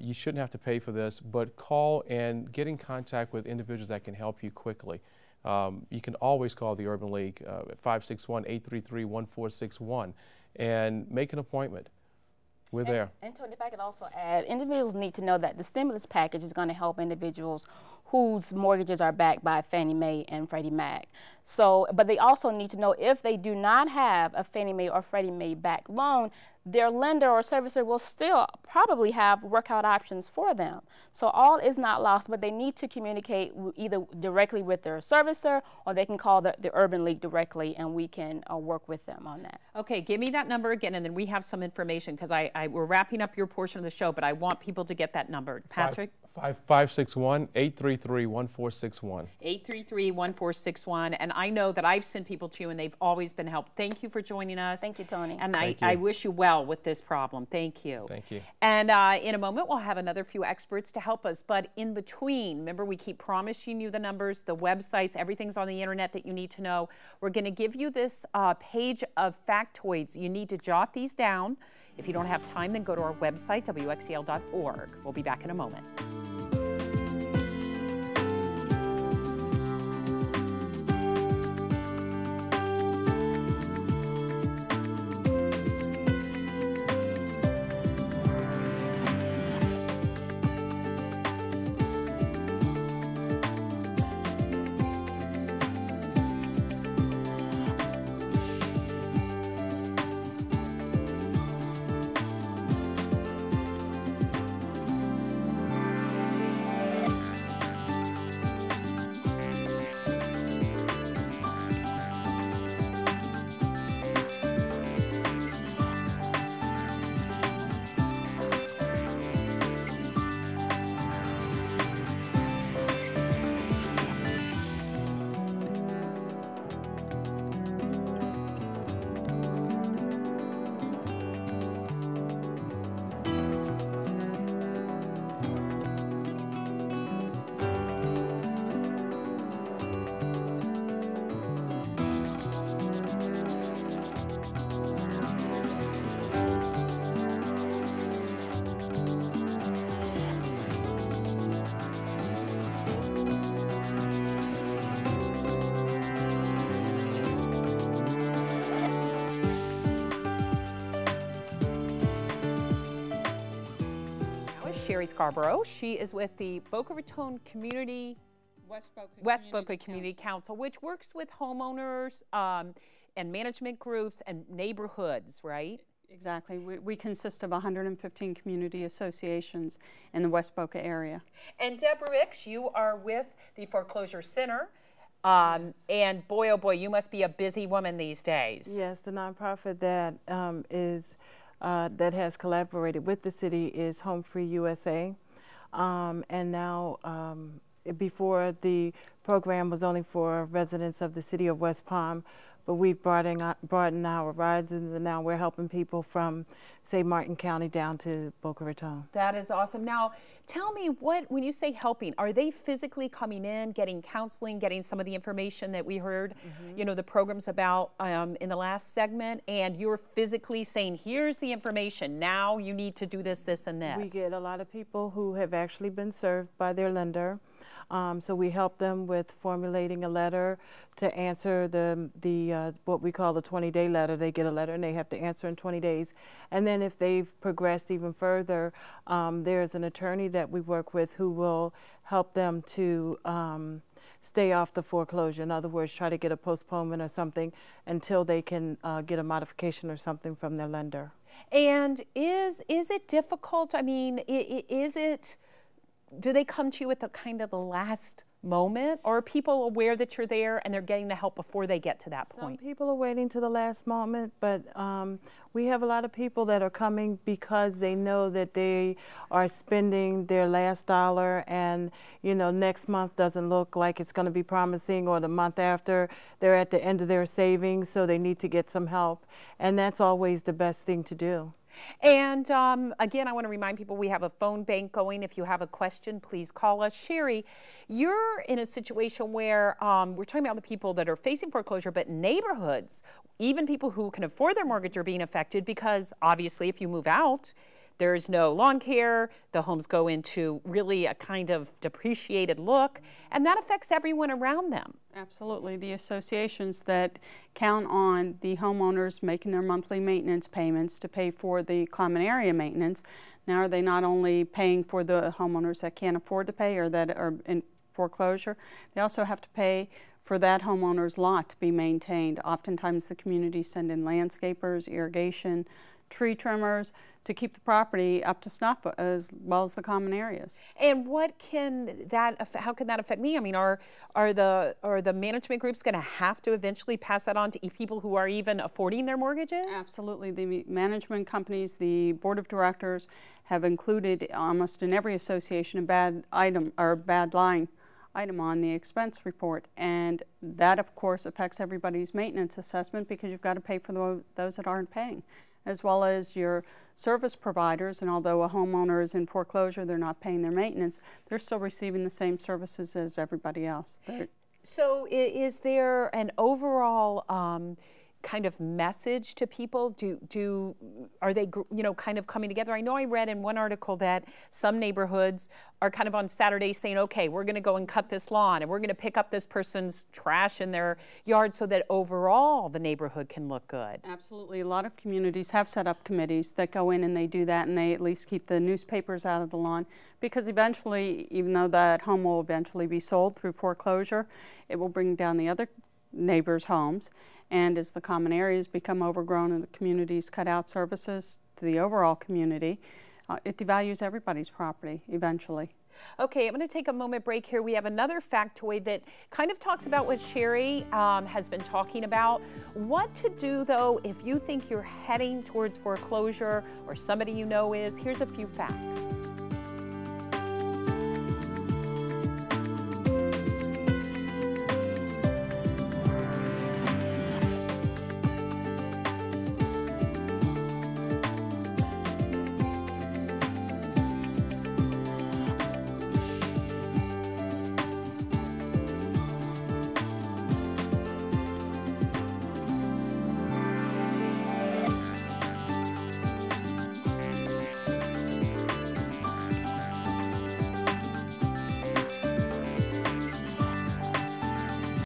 You shouldn't have to pay for this, but call and get in contact with individuals that can help you quickly. You can always call the Urban League at 561-833-1461 and make an appointment. We're there. And Tony, if I could also add, individuals need to know that the stimulus package is going to help individuals whose mortgages are backed by Fannie Mae and Freddie Mac. So, but they also need to know if they do not have a Fannie Mae or Freddie Mae backed loan, their lender or servicer will still probably have workout options for them. So all is not lost, but they need to communicate either directly with their servicer, or they can call the Urban League directly, and we can work with them on that. Okay, give me that number again, and then we have some information, because we're wrapping up your portion of the show, but I want people to get that number. Patrick? 561-833-1461. 833-1461. And I know that I've sent people to you, and they've always been helped. Thank you for joining us. Thank you, Tony. And I wish you well with this problem. Thank you. Thank you. And in a moment, we'll have another few experts to help us. But in between, remember, we keep promising you the numbers, the websites, everything's on the internet that you need to know. We're going to give you this page of factoids. You need to jot these down. If you don't have time, then go to our website, WXEL.org. We'll be back in a moment. Sherry Scarborough. She is with the Boca Raton Community, West Boca Community Council, which works with homeowners and management groups and neighborhoods, right? Exactly. We consist of 115 community associations in the West Boca area. And Deborah Ricks, you are with the Foreclosure Center. And boy, oh boy, you must be a busy woman these days. Yes, the nonprofit that that has collaborated with the city is Home Free USA. And now, before the program was only for residents of the city of West Palm, but we've broadened our rides, and now we're helping people from, say, Martin County down to Boca Raton. That is awesome. Now, tell me, when you say helping, are they physically coming in, getting counseling, getting some of the information that we heard, you know, the programs about in the last segment, and you're physically saying, here's the information, now you need to do this, this, and this? We get a lot of people who have actually been served by their lender. So we help them with formulating a letter to answer what we call the 20-day letter. They get a letter and they have to answer in 20 days. And then if they've progressed even further, there's an attorney that we work with who will help them to stay off the foreclosure. In other words, try to get a postponement or something until they can get a modification or something from their lender. And is it difficult? I mean, do they come to you at the kind of the last moment, or are people aware that you're there and they're getting the help before they get to that point? Some people are waiting to the last moment, but we have a lot of people that are coming because they know that they are spending their last dollar, and you know, next month doesn't look like it's going to be promising, or the month after they're at the end of their savings, so they need to get some help, and that's always the best thing to do. And again, I want to remind people we have a phone bank going. If you have a question, please call us. Sherry, you're in a situation where we're talking about the people that are facing foreclosure, but neighborhoods, even people who can afford their mortgage, are being affected because obviously if you move out, there's no lawn care, the homes go into really a kind of depreciated look, and that affects everyone around them. Absolutely. The associations that count on the homeowners making their monthly maintenance payments to pay for the common area maintenance, now are they not only paying for the homeowners that can't afford to pay or that are in foreclosure, they also have to pay for that homeowner's lot to be maintained. Oftentimes the community send in landscapers, irrigation, tree trimmers to keep the property up to snuff as well as the common areas. And what can that, how can that affect me? I mean, are the management groups going to have to eventually pass that on to people who are even affording their mortgages? Absolutely. The management companies, the board of directors have included almost in every association a bad item or a bad line item on the expense report, and that of course affects everybody's maintenance assessment because you've got to pay for those that aren't paying, as well as your service providers. And although a homeowner is in foreclosure, they're not paying their maintenance, they're still receiving the same services as everybody else. So is there an overall kind of message to people? Are they, you know, kind of coming together? I know I read in one article that some neighborhoods are kind of on Saturdays saying, okay, we're going to go and cut this lawn and we're going to pick up this person's trash in their yard so that overall the neighborhood can look good. Absolutely. A lot of communities have set up committees that go in and they do that, and they at least keep the newspapers out of the lawn, because eventually, even though that home will eventually be sold through foreclosure, it will bring down the other neighbors' homes. And as the common areas become overgrown and the communities cut out services to the overall community, it devalues everybody's property eventually. Okay, I'm going to take a moment break here. We have another factoid that kind of talks about what Sherry has been talking about. What to do, though, if you think you're heading towards foreclosure or somebody you know is. Here's a few facts.